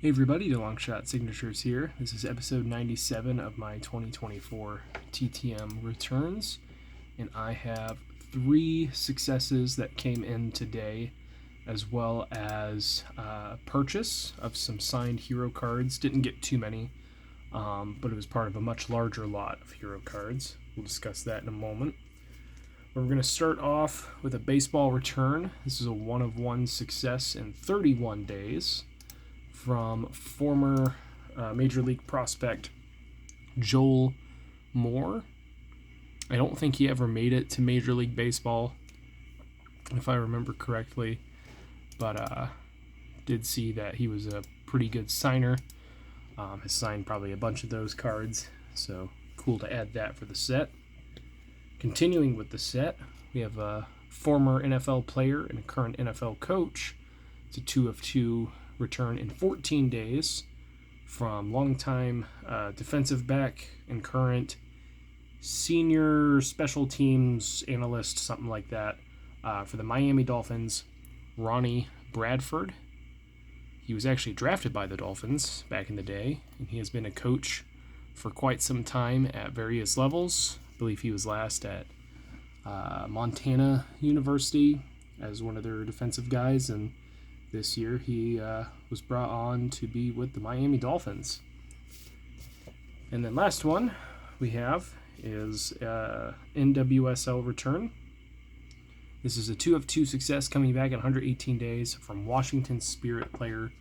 Hey everybody, DeLongshot Signatures here. This is episode 97 of my 2024 TTM Returns, and I have 3 successes that came in today, as well as purchase of some signed hero cards. Didn't get too many, but it was part of a much larger lot of hero cards. We'll discuss that in a moment. We're going to start off with a baseball return. This is a 1-of-1 success in 31 days. From former Major League prospect Joel Moore. I don't think he ever made it to Major League Baseball, if I remember correctly, but did see that he was a pretty good signer. Has signed probably a bunch of those cards, so cool to add that for the set. Continuing with the set, we have a former NFL player and a current NFL coach. It's a 2-of-2 return in 14 days from longtime defensive back and current senior special teams analyst, something like that, for the Miami Dolphins, Ronnie Bradford. He was actually drafted by the Dolphins back in the day, and he has been a coach for quite some time at various levels. I believe he was last at Montana University as one of their defensive guys, and this year he was brought on to be with the Miami Dolphins. And then last one we have is NWSL return. This is a 2-of-2 success coming back in 118 days from Washington Spirit player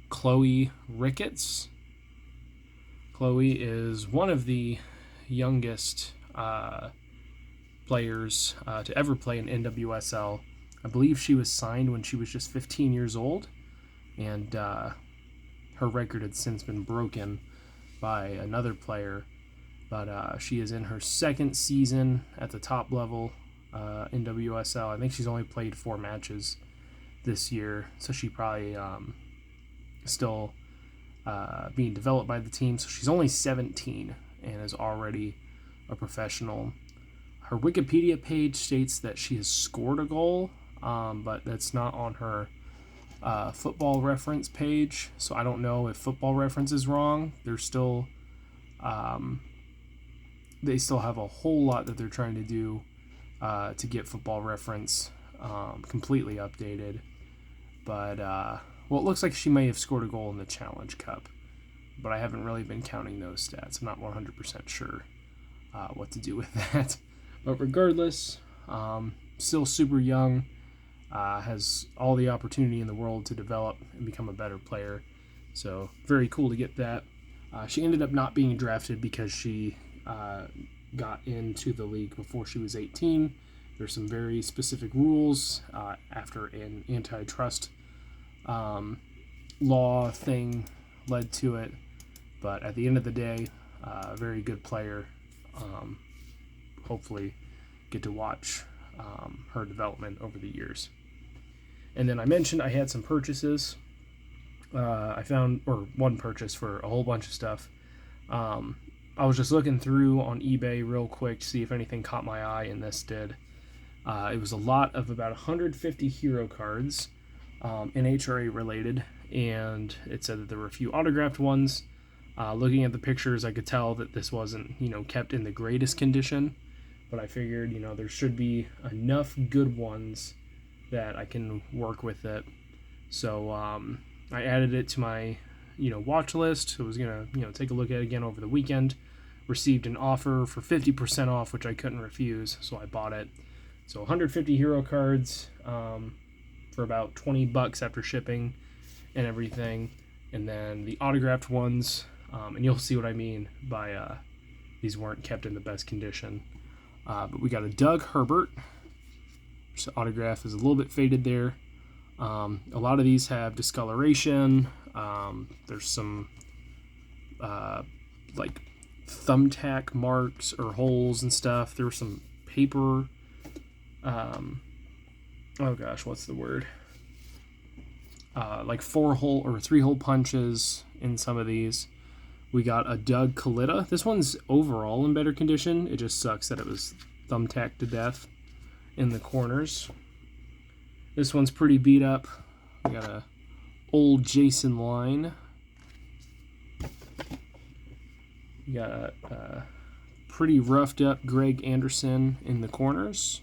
Chloe Ricketts. Chloe is one of the youngest players to ever play in NWSL. I believe she was signed when she was just 15 years old, and her record had since been broken by another player, but she is in her second season at the top level in WSL. I think she's only played 4 matches this year, so she probably still being developed by the team. So she's only 17 and is already a professional. Her Wikipedia page states that she has scored a goal, but that's not on her football reference page, so I don't know if football reference is wrong. They're still, they still have a whole lot that they're trying to do to get football reference completely updated. But, well, it looks like she may have scored a goal in the Challenge Cup, but I haven't really been counting those stats. I'm not 100% sure what to do with that. But regardless, still super young. Has all the opportunity in the world to develop and become a better player. So very cool to get that. She ended up not being drafted because she got into the league before she was 18. There's some very specific rules after an antitrust law thing led to it. But at the end of the day, a very good player. Hopefully get to watch her development over the years. And then I mentioned I had some purchases. I found, or one purchase for a whole bunch of stuff. I was just looking through on eBay real quick to see if anything caught my eye, and this did. It was a lot of about 150 hero cards, NHRA related, and it said that there were a few autographed ones. Looking at the pictures, I could tell that this wasn't, kept in the greatest condition, but I figured, there should be enough good ones that I can work with it. So I added it to my, watch list. I was gonna, take a look at it again over the weekend. Received an offer for 50% off, which I couldn't refuse, so I bought it. So 150 hero cards for about $20 after shipping and everything, and then the autographed ones. And you'll see what I mean by these weren't kept in the best condition. But we got a Doug Herbert. The autograph is a little bit faded there. A lot of these have discoloration. There's some like thumbtack marks or holes and stuff. There was some paper. Oh gosh, what's the word? Like 4-hole or 3-hole punches in some of these. We got a Doug Kalita. This one's overall in better condition. It just sucks that it was thumbtacked to death in the corners. This one's pretty beat up. We got a old Jason line You got pretty roughed up Greg Anderson in the corners.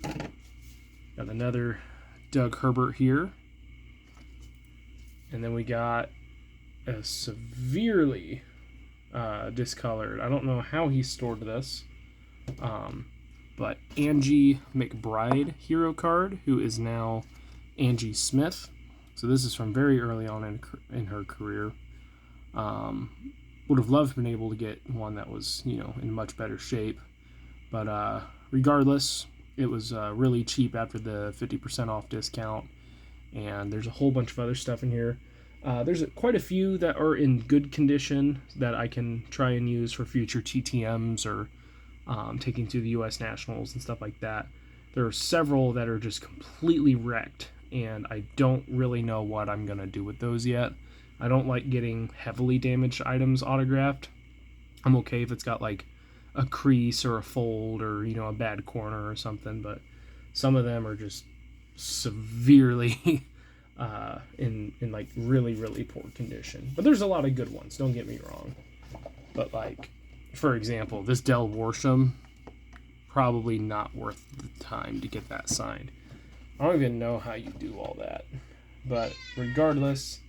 Got another Doug Herbert here. And then we got a severely discolored. I don't know how he stored this. But Angie McBride hero card, who is now Angie Smith. So this is from very early on in her career. Would have loved been able to get one that was, in much better shape. But regardless, it was really cheap after the 50% off discount. And there's a whole bunch of other stuff in here. There's quite a few that are in good condition that I can try and use for future TTMs or taking to the U.S. Nationals and stuff like that. There are several that are just completely wrecked, and I don't really know what I'm going to do with those yet. I don't like getting heavily damaged items autographed. I'm okay if it's got like a crease or a fold or, a bad corner or something, but some of them are just severely in like really, really poor condition. But there's a lot of good ones, don't get me wrong. But like, for example, this Del Worsham, probably not worth the time to get that signed. I don't even know how you do all that. But regardless,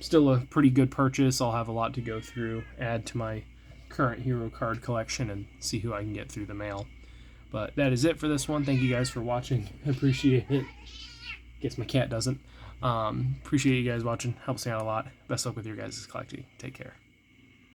still a pretty good purchase. I'll have a lot to go through, add to my current hero card collection, and see who I can get through the mail. But that is it for this one. Thank you guys for watching. I appreciate it. Guess my cat doesn't. Appreciate you guys watching. Helps me out a lot. Best luck with your guys' collecting. Take care.